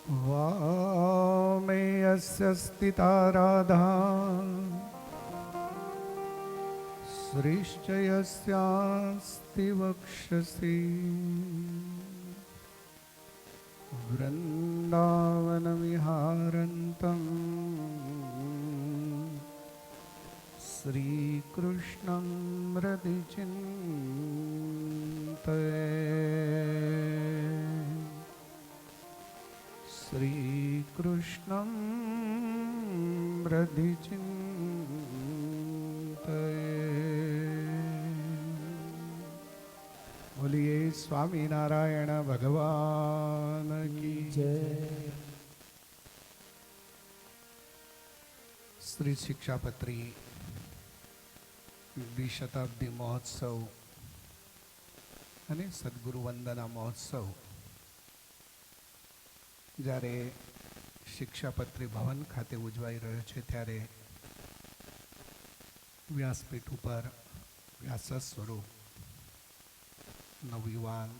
वामे यस्य स्थिता राधा श्रीश्च यस्यास्ति वक्षसि वृन्दावनविहारन्तं श्रीकृष्णं हृदि चिन्तये। श्रीकृष्णं हृदि चिन्तये। बोलिए स्वामी नारायण भगवान की जय। श्री शिक्षापत्री द्विशताब्दी महोत्सव અને સદગુરુ વંદના મહોત્સવ જ્યારે શિક્ષાપત્રી ભવન ખાતે ઉજવાઈ રહ્યો છે ત્યારે વ્યાસપીઠ ઉપર વ્યાસ સ્વરૂપ નવયુવાન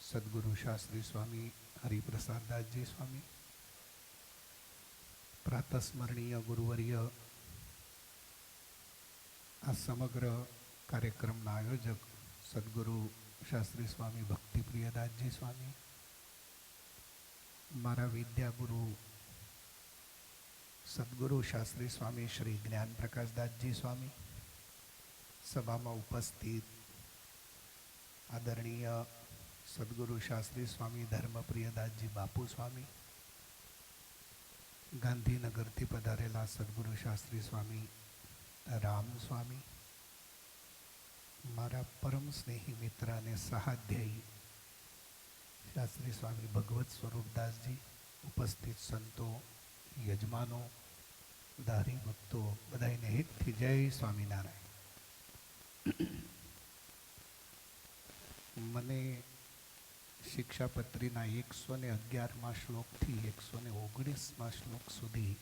સદગુરુ શાસ્ત્રી સ્વામી હરિપ્રસાદ દાસજી સ્વામી, પ્રાતસ્મરણીય ગુરુવર્ય, આ સમગ્ર કાર્યક્રમના આયોજક સદગુરુ શાસ્ત્રી સ્વામી ભક્તિપ્રિયદાસજી સ્વામી, મારા વિદ્યાગુરુ સદગુરુ શાસ્ત્રી સ્વામી શ્રી જ્ઞાન પ્રકાશદાસજી સ્વામી, સભામાં ઉપસ્થિત આદરણીય સદગુરુ શાસ્ત્રી સ્વામી ધર્મપ્રિયદાસજી બાપુ સ્વામી, ગાંધીનગરથી પધારેલા સદગુરુ શાસ્ત્રી સ્વામી રામ સ્વામી, મારા પરમ સ્નેહી મિત્ર અને સહાધ્યાયી શાસ્ત્રી સ્વામી ભગવત સ્વરૂપદાસજી, ઉપસ્થિત સંતો, યજમાનો, ધારી ભક્તો, બધાને હિતથી જય સ્વામિનારાયણ. મને શિક્ષાપત્રીના 111મા શ્લોકથી 119મા શ્લોક સુધી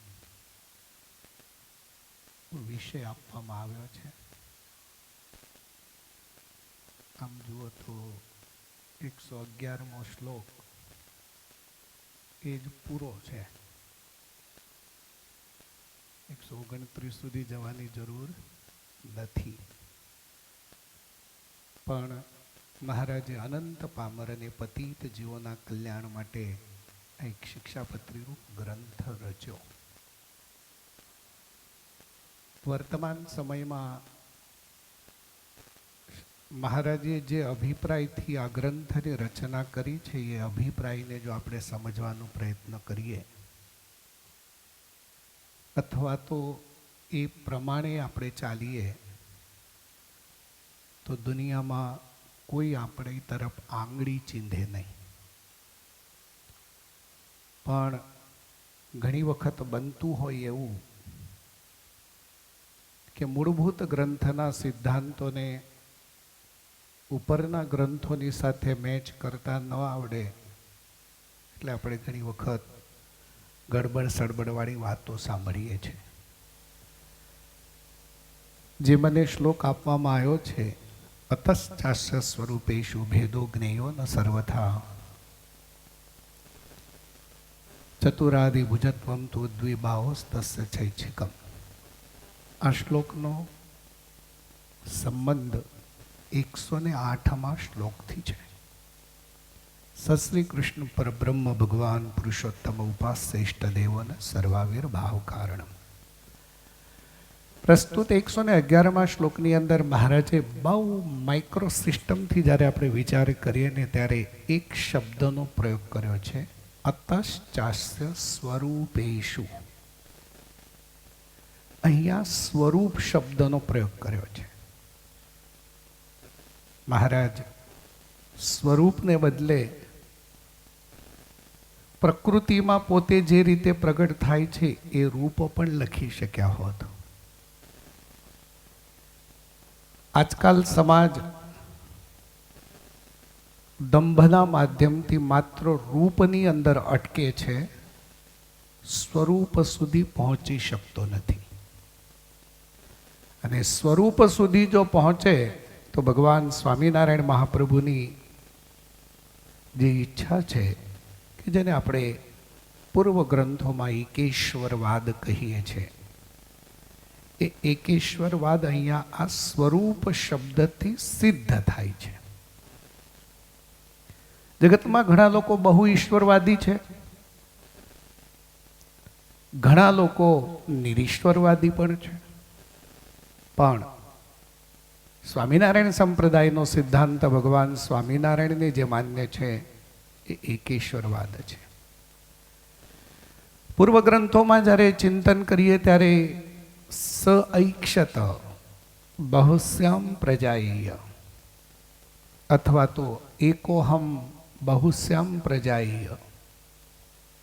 વિષય આપવામાં આવ્યો છે. આમ જુઓ તો 111મો શ્લોક એ જ પૂરો છે. 129 સુધી જવાની જરૂર નથી. પણ મહારાજે અનંત પામર અને પતિત જીવોના કલ્યાણ માટે એક શિક્ષાપત્રીરૂપ ગ્રંથ રચ્યો. વર્તમાન સમયમાં મહારાજે જે અભિપ્રાયથી આ ગ્રંથની રચના કરી છે એ અભિપ્રાયને જો આપણે સમજવાનો પ્રયત્ન કરીએ અથવા તો એ પ્રમાણે આપણે ચાલીએ તો દુનિયામાં કોઈ આપણી તરફ આંગળી ચીંધે નહીં. પણ ઘણી વખત બનતું હોય એવું કે મૂળભૂત ગ્રંથના સિદ્ધાંતોને ઉપરના ગ્રંથોની સાથે મેચ કરતા ન આવડે એટલે આપણે ઘણી વખત ગડબડ સડબડવાળી વાતો સાંભળીએ છીએ. જે મને શ્લોક આપવામાં આવ્યો છે, અતશ્ચાસ્ય સ્વરૂપેષુ ભેદો જ્ઞેયો ન સર્વથા ચતુરાદિ ભુજત્વમ તો દ્વિભાવોસ્તસ્ય ચૈચ્છિકમ. આ શ્લોકનો સંબંધ 108મા શ્લોકથી છે. સશ્રી કૃષ્ણ પરબ્રહ્મ ભગવાન પુરુષોત્તમ ઉપાસ્ય ઇષ્ટદેવન સર્વાવિર્ભાવ કારણમ. પ્રસ્તુત 111મા શ્લોકની અંદર મહારાજે બહુ માઇક્રો સિસ્ટમથી જ્યારે આપણે વિચાર કરીએ ને ત્યારે એક શબ્દનો પ્રયોગ કર્યો છે, અતશ્ચાસ્ય સ્વરૂપેષુ. અહીંયા સ્વરૂપ શબ્દનો પ્રયોગ કર્યો છે. મહારાજ સ્વરૂપને બદલે પ્રકૃતિમાં પોતે જે રીતે પ્રગટ થાય છે એ રૂપો પણ લખી શક્યા હોત. આજકાલ સમાજ દંભના માધ્યમથી માત્ર રૂપની અંદર અટકે છે, સ્વરૂપ સુધી પહોંચી શકતો નથી. અને સ્વરૂપ સુધી જો પહોંચે તો ભગવાન સ્વામિનારાયણ મહાપ્રભુની જે ઈચ્છા છે કે જેને આપણે પૂર્વ ગ્રંથોમાં એકેશ્વરવાદ કહીએ છીએ. એ એકેશ્વરવાદ અહીંયા આ સ્વરૂપ શબ્દથી સિદ્ધ થાય છે. જગતમાં ઘણા લોકો બહુ ઈશ્વરવાદી છે, ઘણા લોકો નિરીશ્વરવાદી પણ છે, પણ સ્વામિનારાયણ સંપ્રદાયનો સિદ્ધાંત ભગવાન સ્વામિનારાયણને જે માન્ય છે એ એકેશ્વરવાદ છે. પૂર્વ ગ્રંથોમાં જ્યારે ચિંતન કરીએ ત્યારે સ ઐક્ષત બહુશ્યામ પ્રજાયેય અથવા તો એકોહમ બહુશ્યામ પ્રજાયેય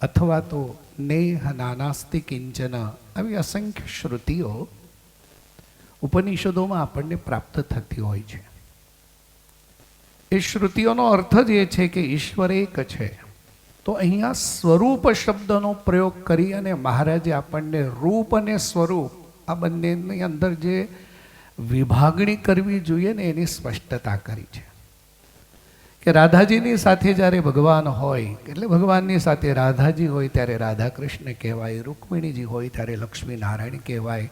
અથવા તો નેહ નાનાસ્તિ કિંચન, આવી અસંખ્ય શ્રુતિઓ ઉપનિષદોમાં આપણને પ્રાપ્ત થતી હોય છે. એ શ્રુતિઓનો અર્થ જ એ છે કે ઈશ્વર એક છે. તો અહીંયા સ્વરૂપ શબ્દનો પ્રયોગ કરી અને મહારાજે આપણને રૂપ અને સ્વરૂપ આ બંનેની અંદર જે વિભાગણી કરવી જોઈએ ને એની સ્પષ્ટતા કરી છે. કે રાધાજીની સાથે જ્યારે ભગવાન હોય એટલે ભગવાનની સાથે રાધાજી હોય ત્યારે રાધા કૃષ્ણ કહેવાય, રૂકમિણીજી હોય ત્યારે લક્ષ્મી નારાયણ કહેવાય,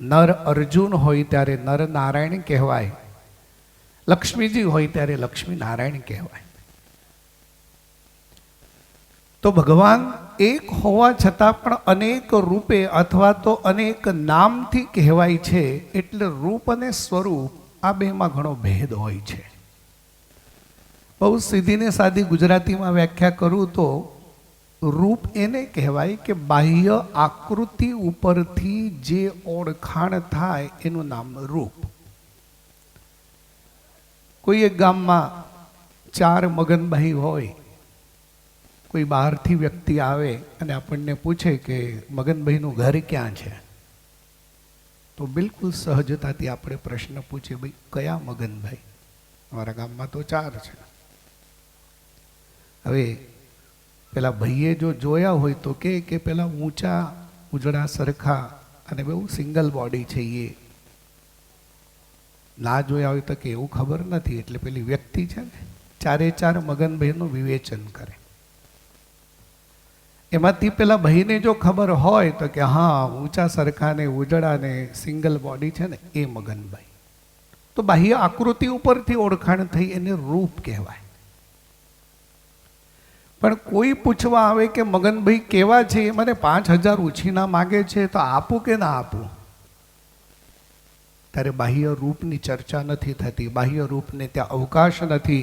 નર અર્જુન હોય ત્યારે નર નારાયણ કહેવાય, લક્ષ્મીજી હોય ત્યારે લક્ષ્મી નારાયણ કહેવાય. તો ભગવાન એક હોવા છતાં પણ અનેક રૂપે અથવા તો અનેક નામથી કહેવાય છે. એટલે રૂપ અને સ્વરૂપ આ બેમાં ઘણો ભેદ હોય છે. બહુ સીધીને સાદી ગુજરાતીમાં વ્યાખ્યા કરું તો રૂપ એને કહેવાય કે બાહ્ય આકૃતિ ઉપરથી જે ઓળખાણ થાય એનું નામ રૂપ. કોઈ એક ગામમાં 4 મગનભાઈ હોય, કોઈ બહારથી વ્યક્તિ આવે અને આપણને પૂછે કે મગનભાઈનું ઘર ક્યાં છે, તો બિલકુલ સહજતાથી આપણે પ્રશ્ન પૂછીએ, ભાઈ કયા મગનભાઈ? અમારા ગામમાં તો 4 છે. હવે પેલા ભાઈએ જો જોયા હોય તો કે પેલા ઊંચા ઉજળા સરખા અને બહુ સિંગલ બોડી છે. એ ના જોયા હોય તો કે એવું ખબર નથી. એટલે પેલી વ્યક્તિ છે ને 4 મગનભાઈનું વિવેચન કરે. એમાંથી પેલા ભાઈને જો ખબર હોય તો કે હા ઊંચા સરખા ને ઉજળા ને સિંગલ બોડી છે ને એ મગનભાઈ. તો બાહ્ય આકૃતિ ઉપરથી ઓળખાણ થઈ, એને રૂપ કહેવાય. પણ કોઈ પૂછવા આવે કે મગનભાઈ કેવા છે, મને 5000 ઉછીના માગે છે, તો આપું કે ના આપું? ત્યારે બાહ્ય રૂપની ચર્ચા નથી થતી. બાહ્ય રૂપને ત્યાં અવકાશ નથી.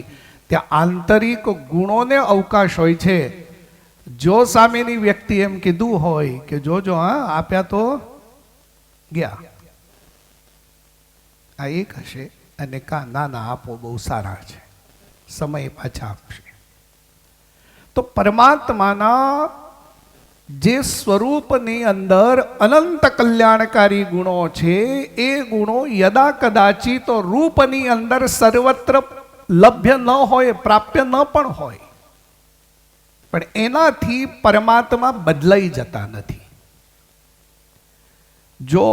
ત્યાં આંતરિક ગુણોને અવકાશ હોય છે. જો સામેની વ્યક્તિ એમ કીધું હોય કે જોજો હા આપ્યા તો ગયા, આ એક હશે, અને કા ના ના આપો બહુ સારા છે, સમય પાછા આપશે. તો પરમાત્માના જે સ્વરૂપની અંદર અનંત કલ્યાણકારી ગુણો છે, એ ગુણો યદા કદાચિત તો રૂપની અંદર સર્વત્ર લભ્ય ન હોય, પ્રાપ્ય ન પણ હોય, પણ એનાથી પરમાત્મા બદલાઈ જતા નથી. જો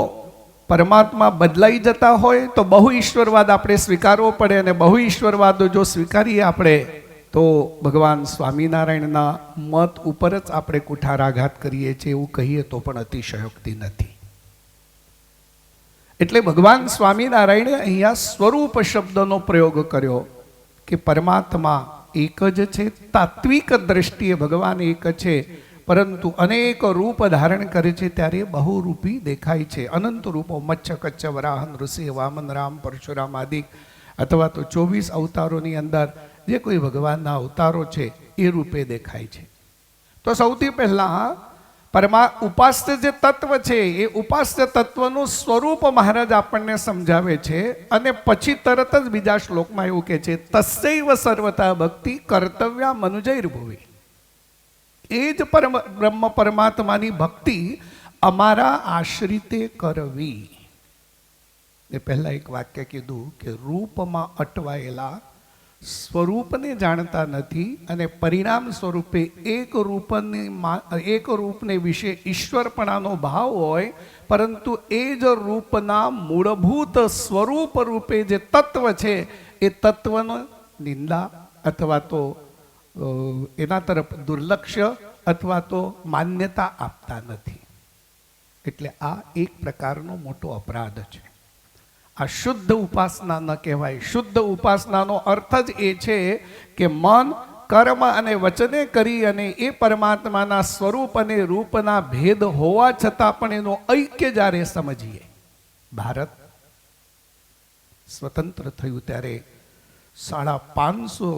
પરમાત્મા બદલાઈ જતા હોય તો બહુ ઈશ્વરવાદ આપણે સ્વીકારવો પડે, અને બહુ ઈશ્વરવાદ જો સ્વીકારીએ આપણે તો ભગવાન સ્વામિનારાયણના મત ઉપર જ આપણે કુઠારાઘાત કરીએ છીએ એવું કહીએ તો પણ અતિશયોક્તિ નથી. એટલે ભગવાન સ્વામિનારાયણે અહીંયા સ્વરૂપ શબ્દનો પ્રયોગ કર્યો કે પરમાત્મા એક જ છે. તાત્વિક દ્રષ્ટિએ ભગવાન એક છે, પરંતુ અનેક રૂપ ધારણ કરે છે ત્યારે બહુરૂપી દેખાય છે. અનંત રૂપો મચ્છ કચ્છ વરાહ નૃસિંહ વામન રામ પરશુરામ આદિ અથવા તો 24 અવતારોની અંદર જે કોઈ ભગવાનના અવતારો છે એ રૂપે દેખાય છે. તો સૌથી પહેલા ઉપાસ્ય જે તત્વ છે એ ઉપાસ્ય તત્વનું સ્વરૂપ મહારાજ આપણને સમજાવે છે, અને પછી તરત જ બીજા શ્લોકમાં એવું કહે છે તસ્યૈવ સર્વતા ભક્તિ કર્તવ્યા મનુજૈર્ભુવિ. એ જ બ્રહ્મ પરમાત્માની ભક્તિ અમારા આશ્રિતે કરવી. એ પહેલા એક વાક્ય કીધું કે રૂપમાં અટવાયેલા સ્વરૂપને જાણતા નથી, અને પરિણામ સ્વરૂપે એક રૂપને વિશે ઈશ્વરપણાનો ભાવ હોય, પરંતુ એ જ રૂપના મૂળભૂત સ્વરૂપ રૂપે જે તત્વ છે એ તત્વનો નિંદા અથવા તો એના તરફ દુર્લક્ષ્ય અથવા તો માન્યતા આપતા નથી. એટલે આ એક પ્રકારનો મોટો અપરાધ છે. આ શુદ્ધ ઉપાસના ન કહેવાય. શુદ્ધ ઉપાસનાનો અર્થ જ એ છે કે મન, કર્મ અને વચને કરી અને એ પરમાત્માના સ્વરૂપ અને રૂપના ભેદ હોવા છતાં પણ એનો ઐક્ય જ્યારે સમજીએ. ભારત સ્વતંત્ર થયું ત્યારે 550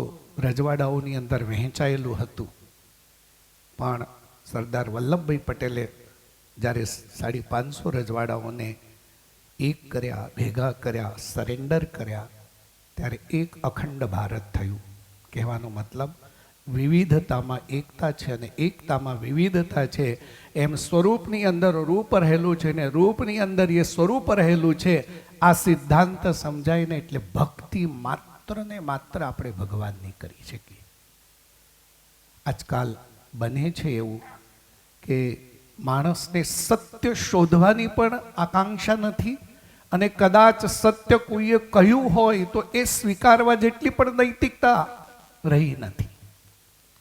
રજવાડાઓની અંદર વહેંચાયેલું હતું. પણ સરદાર વલ્લભભાઈ પટેલે જ્યારે 550 રજવાડાઓને એક કર્યા, ભેગા કર્યા, સરેન્ડર કર્યા, ત્યારે એક અખંડ ભારત થયું. કહેવાનો મતલબ વિવિધતામાં એકતા છે અને એકતામાં વિવિધતા છે. એમ સ્વરૂપની અંદર રૂપ રહેલું છે ને રૂપની અંદર એ સ્વરૂપ રહેલું છે. આ સિદ્ધાંત સમજાય ને એટલે ભક્તિ માત્ર ને માત્ર આપણે ભગવાનની કરી શકીએ. આજકાલ બને છે એવું કે માણસને સત્ય શોધવાની પણ આકાંક્ષા નથી અને કદાચ સત્ય કોઈએ કહ્યું હોય તો એ સ્વીકારવા જેટલી પણ નૈતિકતા રહી નથી.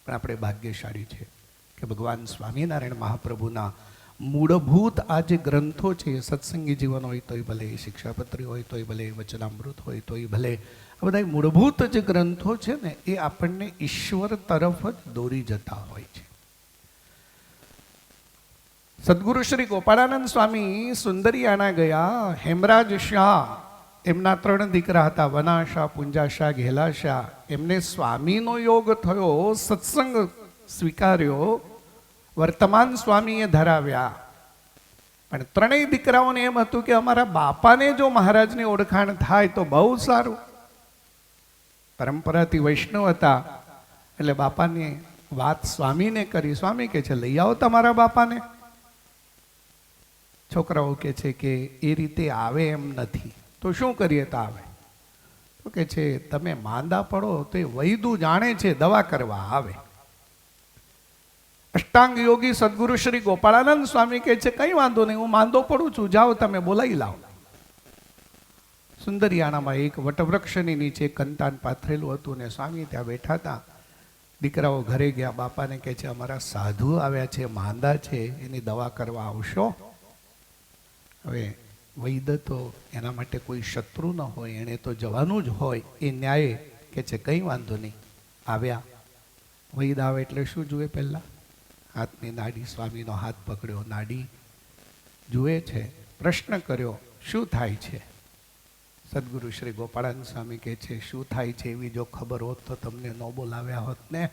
પણ આપણે ભાગ્યશાળી છે કે ભગવાન સ્વામિનારાયણ મહાપ્રભુના મૂળભૂત આ જે ગ્રંથો છે, સત્સંગી જીવન હોય તોય ભલે, શિક્ષાપત્રી હોય તોય ભલે, વચનામૃત હોય તોય ભલે, આ બધા મૂળભૂત જે ગ્રંથો છે ને એ આપણને ઈશ્વર તરફ જ દોરી જતા હોય છે. સદગુરુ શ્રી ગોપાળાનંદ સ્વામી સુંદરિયાણા ગયા. હેમરાજ શાહ, એમના 3 દીકરા હતા, વનાશા, પુંજાશા, ઘેલાશા. એમને સ્વામીનો યોગ થયો, સત્સંગ સ્વીકાર્યો, વર્તમાન સ્વામીએ ધરાવ્યા. પણ 3 દીકરાઓને એમ હતું કે અમારા બાપાને જો મહારાજની ઓળખાણ થાય તો બહુ સારું. પરંપરાથી વૈષ્ણવ હતા એટલે બાપાની વાત સ્વામીને કરી. સ્વામી કહે છે લઈ આવો તમારા બાપાને. છોકરાઓ કહે છે કે એ રીતે આવે એમ નથી, તો શું કરીએ તો આવે? તો કહે છે તમે માંદા પડો તો એ વૈદું જાણે છે, દવા કરવા આવે. અષ્ટાંગ યોગી સદગુરુ શ્રી ગોપાળાનંદ સ્વામી કહે છે કઈ વાંધો નહીં, હું માંદો પડું છું, જાઓ તમે બોલાવી લાવો. સુંદરિયાણામાં એક વટવૃક્ષની નીચે કંતાન પાથરેલું હતું ને સ્વામી ત્યાં બેઠા હતા. દીકરાઓ ઘરે ગયા, બાપાને કહે છે અમારા સાધુ આવ્યા છે, માંદા છે, એની દવા કરવા આવશો? હવે વૈદ તો એના માટે કોઈ શત્રુ ન હોય, એણે તો જવાનું જ હોય. એ ન્યાય કે છે કંઈ વાંધો નહીં. આવ્યા. વૈદ આવે એટલે શું જુએ? પહેલાં હાથની નાડી, સ્વામીનો હાથ પકડ્યો, નાડી જુએ છે, પ્રશ્ન કર્યો શું થાય છે? સદગુરુ શ્રી ગોપાળાનંદ સ્વામી કહે છે શું થાય છે એવી જો ખબર હોત તો તમને ન બોલાવ્યા હોત ને.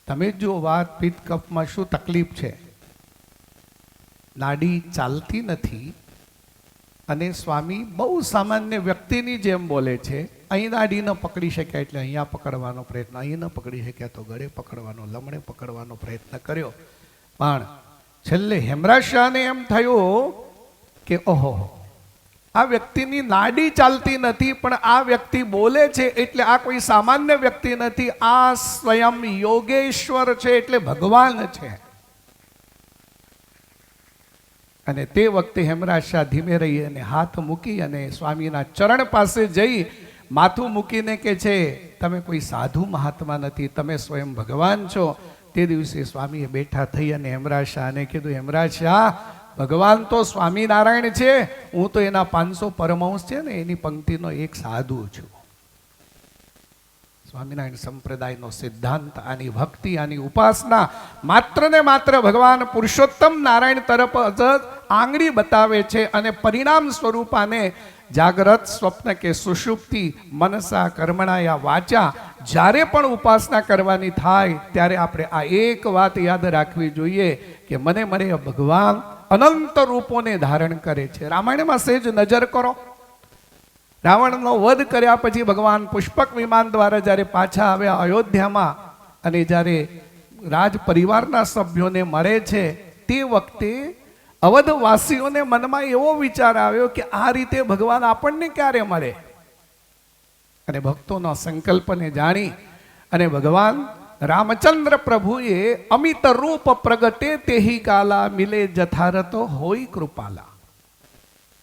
તમે જો વાત પિત્ત કફમાં શું તકલીફ છે, નાડી ચાલતી નથી અને સ્વામી બહુ સામાન્ય વ્યક્તિની જેમ બોલે છે. અહીં નાડી ન પકડી શક્યા એટલે અહીંયા પકડવાનો પ્રયત્ન, અહીં ન પકડી શક્યા તો ગળે પકડવાનો, લમણે પકડવાનો પ્રયત્ન કર્યો. પણ છેલ્લે હેમરાજ શાહને એમ થયું કે ઓહો, આ વ્યક્તિની નાડી ચાલતી નથી પણ આ વ્યક્તિ બોલે છે એટલે આ કોઈ સામાન્ય વ્યક્તિ નથી, આ સ્વયં યોગેશ્વર છે, એટલે ભગવાન છે. અને તે વખતે હેમરાજ શાહ ધીમે રહી અને હાથ મૂકી અને સ્વામીના ચરણ પાસે જઈ માથું મૂકીને કે છે તમે કોઈ સાધુ મહાત્મા નથી, તમે સ્વયં ભગવાન છો. તે દિવસે સ્વામીએ બેઠા થઈ અને હેમરાજ શાહને કીધું હેમરાજ શાહ, ભગવાન તો સ્વામિનારાયણ છે, હું તો એના 500 પરમહંસ છે ને એની પંક્તિનો એક સાધુ છું. સ્વામિનારાયણ સંપ્રદાયનો સિદ્ધાંત, આની ભક્તિ, આની ઉપાસના માત્ર ને માત્ર ભગવાન પુરુષોત્તમ નારાયણ તરફ જ આંગળી બતાવે છે અને પરિણામ સ્વરૂપ આને જાગ્રત, સ્વપ્ન કે સુષુપ્તિ, મનસા કર્મણા યા વાચા જ્યારે પણ ઉપાસના કરવાની થાય ત્યારે આપણે આ એક વાત યાદ રાખવી જોઈએ કે મને ભગવાન અનંત રૂપોને ધારણ કરે છે. રામાયણમાં સહેજ નજર કરો. રાવણનો વધ કર્યા પછી ભગવાન પુષ્પક વિમાન દ્વારા જ્યારે પાછા આવ્યા અયોધ્યામાં અને જ્યારે રાજ પરિવારના સભ્યોને મળે છે તે વખતે અવધવાસીઓને મનમાં એવો વિચાર આવ્યો કે આ રીતે ભગવાન આપણને ક્યારે મળે. અને ભક્તોનો સંકલ્પને જાણી અને ભગવાન રામચંદ્ર પ્રભુએ અમિત રૂપ પ્રગટે તેહી કાલા મિલે જથારતો હોય કૃપાલા.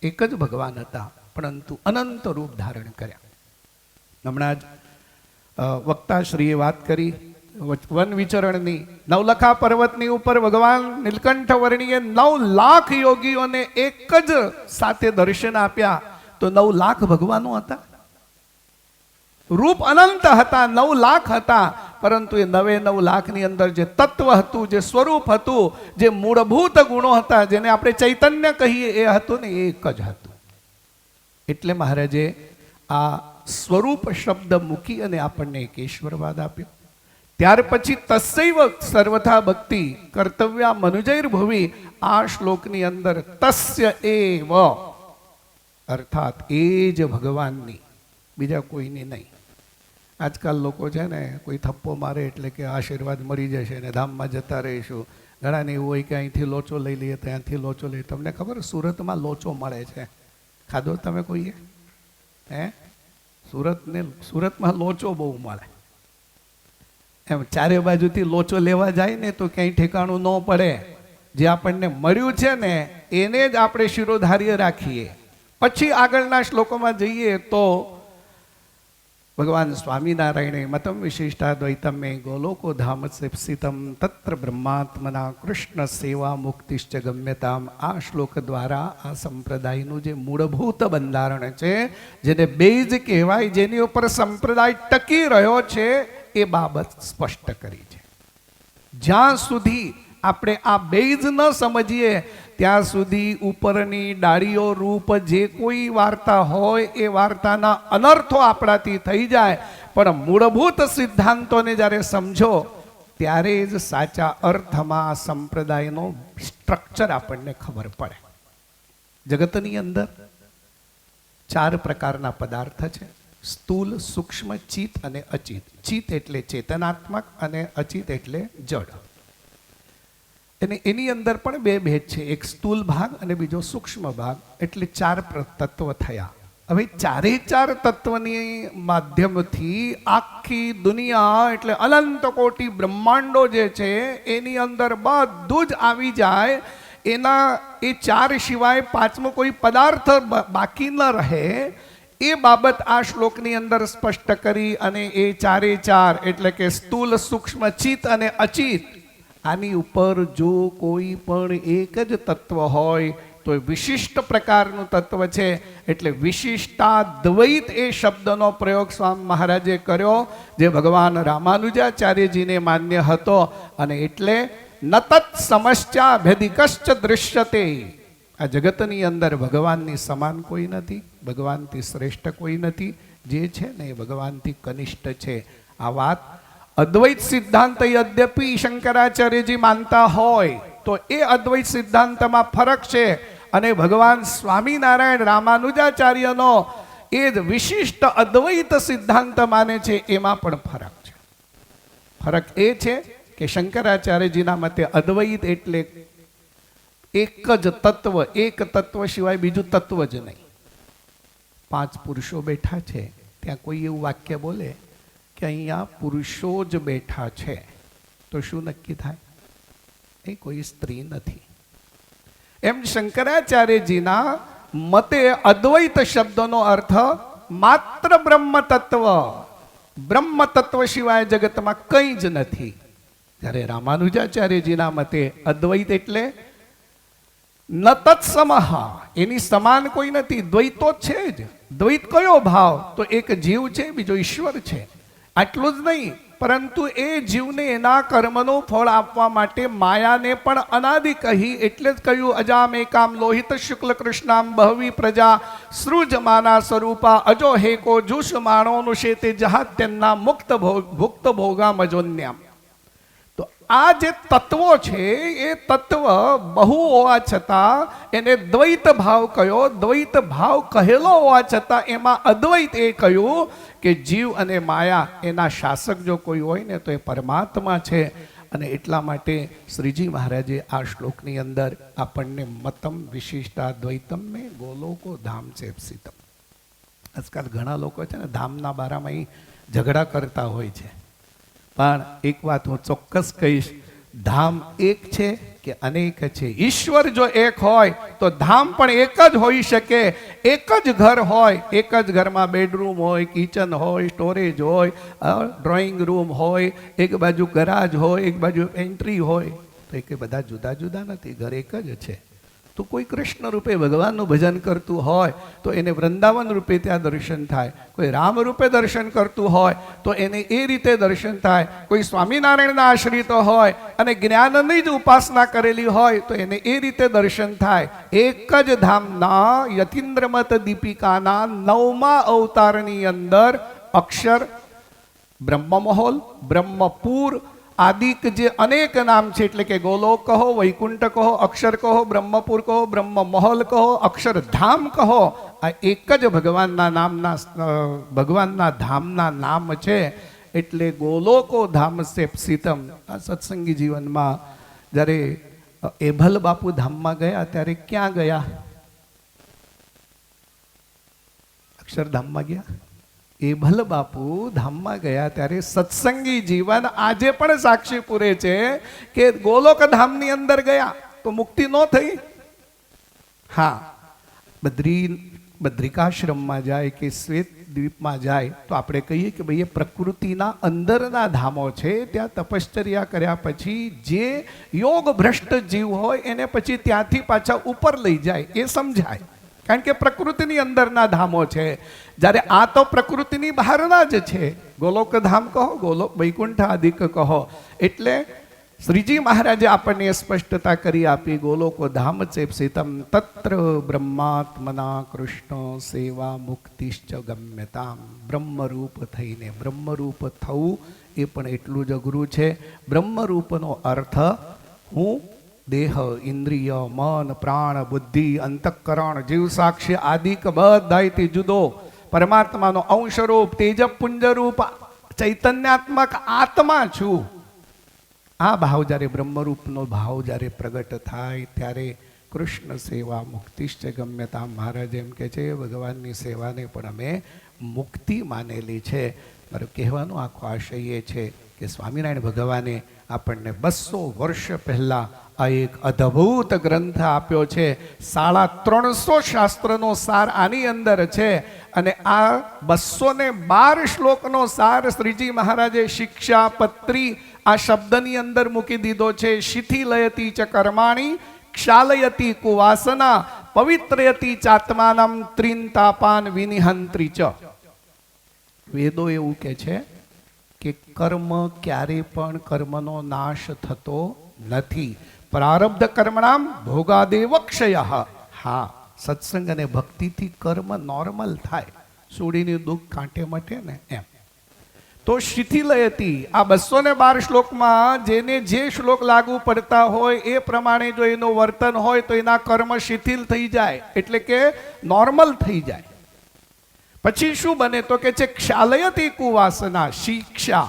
એક જ ભગવાન હતા પરંતુ અનંત રૂપ ધારણ કર્યા. હમણાં જ વક્તાશ્રીએ વાત કરી વન વિચરણની, નવલખા પર્વતની ઉપર ભગવાન નીલકંઠ વર્ણીએ 9 લાખ યોગીઓને એક જ સાથે દર્શન આપ્યા, તો 9 લાખ ભગવાનો હતા. રૂપ અનંત હતા, 9 લાખ હતા, પરંતુ એ 9 લાખની અંદર જે તત્વ હતું, જે સ્વરૂપ હતું, જે મૂળભૂત ગુણો હતા, જેને આપણે ચૈતન્ય કહીએ, એ હતું ને એ એક જ હતું. એટલે મહારાજે આ સ્વરૂપ શબ્દ મૂકી અને આપણને એક ઈશ્વરવાદ આપ્યો. ત્યાર પછી તસ્યૈવ સર્વથા ભક્તિ કર્તવ્યા મનુજૈર્ભુવિ, આ શ્લોકની અંદર તસ્ય એવ અર્થાત એ જ ભગવાનની, બીજા કોઈની નહીં. આજકાલ લોકો છે ને, કોઈ થપ્પો મારે એટલે કે આશીર્વાદ મળી જશે ને ધામમાં જતા રહીશું. ઘણાને એવું હોય કે અહીંથી લોચો લઈ લઈએ, ત્યાંથી લોચો લઈએ. તમને ખબર સુરતમાં લોચો મળે છે? ખાધો તમે કોઈએ? હે? સુરતમાં લોચો બહુ મળે. એમ ચારે બાજુથી લોચો લેવા જાય ને તો ક્યાંય ઠેકાણું ન પડે. જે આપણને મળ્યું છે ને એને જ આપણે શિરોધાર્ય રાખીએ. પછી આગળના શ્લોકોમાં જઈએ તો ભગવાન સ્વામિનારાયણે મતમ વિશિષ્ટાદ્વૈતમે ગોલોકો ધામ સેપ્સિતમ તત્ર બ્રહ્માત્મના કૃષ્ણ સેવા મુક્તિશ્ચ ગમ્યતામ, આ શ્લોક દ્વારા આ સંપ્રદાયનું જે મૂળભૂત બંધારણ છે, જેને બેઝ કહેવાય, જેની ઉપર સંપ્રદાય ટકી રહ્યો છે, એ બાબત સ્પષ્ટ કરી છે. જ્યાં સુધી આપણે આ બેઝ ન સમજીએ ત્યાં સુધી ઉપરની ડાળીઓ રૂપ જે કોઈ વાર્તા હોય એ વાર્તાના અનર્થો આપણાથી થઈ જાય. પણ મૂળભૂત સિદ્ધાંતોને જ્યારે સમજો ત્યારે જ સાચા અર્થમાં આ સંપ્રદાયનો સ્ટ્રક્ચર આપણને ખબર પડે. જગતની અંદર 4 પ્રકારના પદાર્થ છે: સ્થૂલ, સૂક્ષ્મ, ચિત અને અચિત. ચિત એટલે ચેતનાત્મક અને અચિત એટલે જડ. અને એની અંદર પણ 2 ભેદ છે, એક સ્થૂલ ભાગ અને બીજો સૂક્ષ્મ ભાગ, એટલે 4 તત્વ થયા. હવે 4 તત્વની માધ્યમથી આખી દુનિયા એટલે અનંત કોટી બ્રહ્માંડો જે છે એની અંદર બધું જ આવી જાય. એના એ 4 સિવાય 5મો કોઈ પદાર્થ બાકી ન રહે, એ બાબત આ શ્લોકની અંદર સ્પષ્ટ કરી. અને એ 4 એટલે કે સ્થૂલ, સૂક્ષ્મ, ચિત અને અચિત, આની ઉપર જો કોઈ પણ એક જ તત્વ હોય તો એ વિશિષ્ટ પ્રકારનું તત્વ છે. એટલે વિશિષ્ટાદ્વૈત એ શબ્દનો પ્રયોગ સ્વામી મહારાજે કર્યો, જે ભગવાન રામાનુજાચાર્યજીને માન્ય હતો. અને એટલે નતત સમસ્યા ભેદિકશ્ચ દૃશ્યતે, આ જગતની અંદર ભગવાનની સમાન કોઈ નથી, ભગવાનથી શ્રેષ્ઠ કોઈ નથી. જે છે ને એ ભગવાનથી કનિષ્ઠ છે. આ વાત અદ્વૈત સિદ્ધાંત યદ્યપિ શંકરાચાર્યજી માનતા હોય તો એ અદ્વૈત સિદ્ધાંતમાં ફરક છે. અને ભગવાન સ્વામિનારાયણ રામાનુજાચાર્યનો એ જ વિશિષ્ટ અદ્વૈત સિદ્ધાંત માને છે, એમાં પણ ફરક છે. ફરક એ છે કે શંકરાચાર્યજીના મતે અદ્વૈત એટલે એક જ તત્વ, એક તત્વ સિવાય બીજું તત્વ જ નહીં. 5 પુરુષો બેઠા છે, ત્યાં કોઈ એવું વાક્ય બોલે કે અહીંયા પુરુષો જ બેઠા છે, તો શું નક્કી થાય? એ કોઈ સ્ત્રી નથી. એમ શંકરાચાર્યજીના મતે અદ્વૈત શબ્દનો અર્થ માત્ર બ્રહ્મ તત્વ, બ્રહ્મ તત્વ સિવાય જગતમાં કંઈ જ નથી. જ્યારે રામાનુજાચાર્યજીના મતે અદ્વૈત એટલે ન તત્સમઃ, એની સમાન કોઈ નથી, દ્વૈતો છે જ. દ્વૈત કયો ભાવ? તો એક જીવ છે, બીજો ઈશ્વર છે. આટલું જ નહીં, પરંતુ એ જીવને એના કર્મનું ફળ આપવા માટે માયાને પણ અનાદિ કહી. એટલે જ કહ્યું અજામ એકામ લોહિત શુક્લ કૃષ્ણામ બહવી પ્રજા સૃજમાના સ્વરૂપા અજો હેકો જુષ માણોનું શેતે જહાત્યન્ના મુક્ત ભુક્ત ભોગામ અજોન્યામ. તો આ જે તત્વો છે એ તત્વ બહુ હોવા છતાં એને દ્વૈત ભાવ કયો. દ્વૈત ભાવ કહેલો હોવા છતાં એમાં અદ્વૈત એ કહ્યું કે જીવ અને માયા એના શાસક જો કોઈ હોય ને તો એ પરમાત્મા છે. અને એટલા માટે શ્રીજી મહારાજે આ શ્લોકની અંદર આપણને મતમ વિશિષ્ટાદ્વૈતમ મેં ગોલોકો ધામ સેપ્સિતમ. આજકાલ ઘણા લોકો છે ને ધામના બારામાં ઝઘડા કરતા હોય છે, પણ એક વાત હું ચોક્કસ કહીશ, ધામ એક છે કે અનેક છે. ઈશ્વર જો એક હોય તો ધામ પણ એક જ હોઈ શકે. એક જ ઘર હોય, એક જ ઘરમાં બેડરૂમ હોય, કિચન હોય, સ્ટોરેજ હોય, ડ્રોઈંગ રૂમ હોય, એક બાજુ ગરાજ હોય, એક બાજુ એન્ટ્રી હોય, તો એ બધા જુદા જુદા નથી, ઘર એક જ છે. તો કોઈ કૃષ્ણ રૂપે ભગવાનનું ભજન કરતું હોય તો એને વૃંદાવન રૂપે ત્યાં દર્શન થાય. કોઈ રામ રૂપે દર્શન કરતું હોય તો એને એ રીતે દર્શન થાય. કોઈ સ્વામિનારાયણના આશ્રિતો હોય અને જ્ઞાનની જ ઉપાસના કરેલી હોય તો એને એ રીતે દર્શન થાય. એક જ ધામના યતીન્દ્રમત દીપિકાના 9મા અવતારની અંદર અક્ષર, બ્રહ્મમહોલ, બ્રહ્મપુર આદિક જે અનેક નામ છે, એટલે કે ગોલોક કહો, વૈકુંઠ કહો, અક્ષર કહો, બ્રહ્મપુર કહો, બ્રહ્મમહોલ કહો, અક્ષરધામ કહો, આ એક જ ભગવાનના ધામના નામ છે. એટલે ગોલોકો ધામ સે સીતમ. આ સત્સંગી જીવનમાં જ્યારે એભલ બાપુ ધામમાં ગયા ત્યારે ક્યાં ગયા? અક્ષરધામમાં ગયા. એભલ બાપુ ધામમાં ગયા ત્યારે સત્સંગી જીવન આજે પણ સાક્ષી પૂરે છે કે ગોલોક ધામની અંદર ગયા તો મુક્તિ ન થઈ. હા, બદ્રિકાશ્રમમાં જાય કે શ્વેત દ્વીપમાં જાય તો આપણે કહીએ કે ભાઈ એ પ્રકૃતિના અંદરના ધામો છે. ત્યાં તપશ્ચર્યા કર્યા પછી જે યોગ ભ્રષ્ટ જીવ હોય એને પછી ત્યાંથી પાછા ઉપર લઈ જાય એ સમજાય, કારણ કે પ્રકૃતિની અંદરના ધામો છે. જ્યારે આ તો પ્રકૃતિની બહારના જ છે. ગોલોક ધામ કહો, ગોલોક વૈકુંઠ આદિક કહો. એટલે શ્રીજી મહારાજે આપણને સ્પષ્ટતા કરી આપી, ગોલોકો ધામ છે સીતમ તત્ર બ્રહ્માત્મના કૃષ્ણ સેવા મુક્તિશ્ચ ગમ્યતામ. બ્રહ્મરૂપ થઈને બ્રહ્મરૂપ થવું એ પણ એટલું જ અઘરું છે. બ્રહ્મરૂપનો અર્થ હું દેહ, ઇન્દ્રિય, મન, પ્રાણ, બુદ્ધિ, અંતઃકરણ, જીવ સાક્ષી આદિક બધાયથી જુદો પરમાત્માનો અંશરૂપ, તેજપુંજરૂપ, ચૈતન્યાત્મક આત્મા છું. આ ભાવ જ્યારે બ્રહ્મરૂપનો ભાવ જ્યારે પ્રગટ થાય ત્યારે કૃષ્ણ સેવા મુક્તિશ્ચ ગમ્યતા. મહારાજ એમ કે છે ભગવાનની સેવાને પણ અમે મુક્તિ માનેલી છે. મારું કહેવાનો આખો આશય એ છે કે સ્વામિનારાયણ ભગવાને આપણને 200 વર્ષ પહેલા આ એક અદ્ભુત ગ્રંથ આપ્યો છે. 350 શાસ્ત્રનો સાર આની અંદર છે. અને આ 212 શ્લોકનો સાર શ્રીજી મહારાજે શિક્ષાપત્રી આ શબ્દની અંદર મૂકી દીધો છે. શિથિલયતી ચ કર્માણી ક્ષાલયતી કુવાસના પવિત્રયતી ચાત્માનમ ત્રિંતાપાન વિનિહંત્રી ચ. વેદો એવું કે છે કે કર્મ ક્યારે પણ કર્મનો નાશ થતો નથી. પ્રારબ્ધ કર્મણામ ભોગાદેવ ક્ષય. હા, સત્સંગ અને ભક્તિથી કર્મ નોર્મલ થાય, સોડીની દુઃખ કાંટે મટે ને એમ. તો શિથિલયતી આ 212 શ્લોકમાં જેને જે શ્લોક લાગુ પડતા હોય એ પ્રમાણે જો એનું વર્તન હોય તો એના કર્મ શિથિલ થઈ જાય, એટલે કે નોર્મલ થઈ જાય. પછી શું બને તો કે છે ક્ષાલયતી કુવાસના. શિક્ષા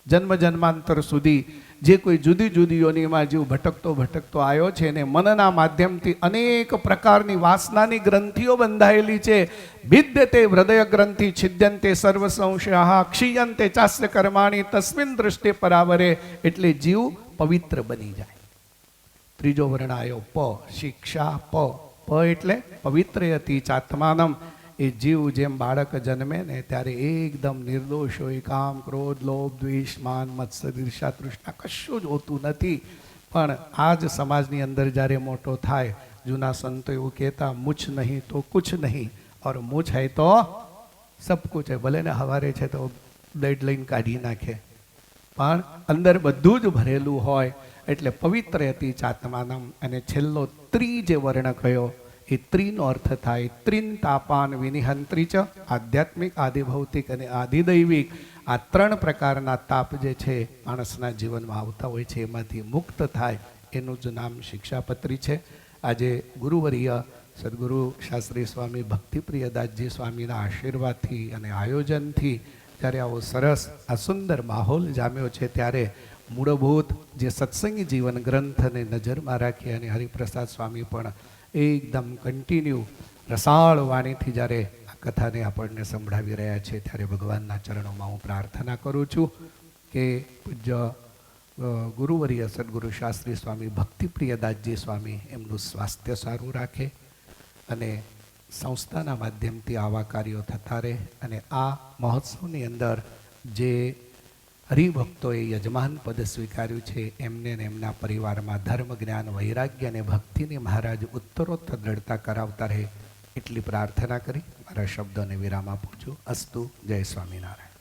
જન્મ જન્માંતર સુધી જે કોઈ જુદી જુદી યોનિમાં જીવ ભટકતો આવ્યો છે ને મનના માધ્યમથી અનેક પ્રકારની વાસનાની ગ્રંથિઓ બંધાયેલી છે. ભિદ્યતે હૃદય ગ્રંથિ છિદ્યંતે સર્વ સંશયા ક્ષીયંતે ચાસ્ય કર્માણી તસ્મિન દૃષ્ટિ પરાવરે. એટલે જીવ પવિત્ર બની જાય. ત્રીજો વર્ણ આવ્યો પ, શિક્ષા પ. પ એટલે પવિત્રયતી ચાત્માનમ. એ જીવ જેમ બાળક જન્મે ને ત્યારે એકદમ નિર્દોષ હોય, કામ, ક્રોધ, લોભ, દ્વેષ, માન, મત્સર, ઈર્ષા, તૃષ્ણા કશું જ હોતું નથી. પણ આ જ સમાજની અંદર જ્યારે મોટો થાય, જૂના સંતો એવું કહેતા, મુછ નહીં તો કુછ નહીં ઓર મુછ હૈ તો સબ કુછ હૈ. ભલે ને હવારે છે તો બ્લેડ લઈને કાઢી નાખે, પણ અંદર બધું જ ભરેલું હોય. એટલે પવિત્ર હતી ચાત્માનમ. અને છેલ્લો ત્રી જે વર્ણ કયો એ ત્રીનો અર્થ થાય ત્રિંતાપાન વિનિહંત્રી ચ. આધ્યાત્મિક, આદિભૌતિક અને આદિદૈવિક આ 3 પ્રકારના તાપ જે છે માણસના જીવનમાં આવતા હોય છે એમાંથી મુક્ત થાય એનું જ નામ શિક્ષાપત્રી છે. આજે ગુરુવર્ય સદગુરુ શાસ્ત્રી સ્વામી ભક્તિપ્રિયદાસજી સ્વામીના આશીર્વાદથી અને આયોજનથી જ્યારે આવો સરસ આ સુંદર માહોલ જામ્યો છે ત્યારે મૂળભૂત જે સત્સંગી જીવન ગ્રંથને નજરમાં રાખી અને હરિપ્રસાદ સ્વામી પણ એકદમ કન્ટિન્યુ રસાળ વાણીથી જ્યારે આ કથાને આપણને સંભળાવી રહ્યા છે ત્યારે ભગવાનના ચરણોમાં હું પ્રાર્થના કરું છું કે પૂજ્ય ગુરુવર્ય સદગુરુ શાસ્ત્રી સ્વામી ભક્તિપ્રિયદાસજી સ્વામી એમનું સ્વાસ્થ્ય સારું રાખે અને સંસ્થાના માધ્યમથી આવા કાર્યો થતા રહે અને આ મહોત્સવની અંદર જે હરિભક્તોએ યજમાન પદ સ્વીકાર્યું છે એમને ને એમના પરિવારમાં ધર્મ જ્ઞાન વૈરાગ્ય અને ભક્તિની મહારાજ ઉત્તરોત્તર દ્રઢતા કરાવતા રહે એટલી પ્રાર્થના કરી મારા શબ્દોને વિરામ આપું છું. અસ્તુ. જય સ્વામિનારાયણ.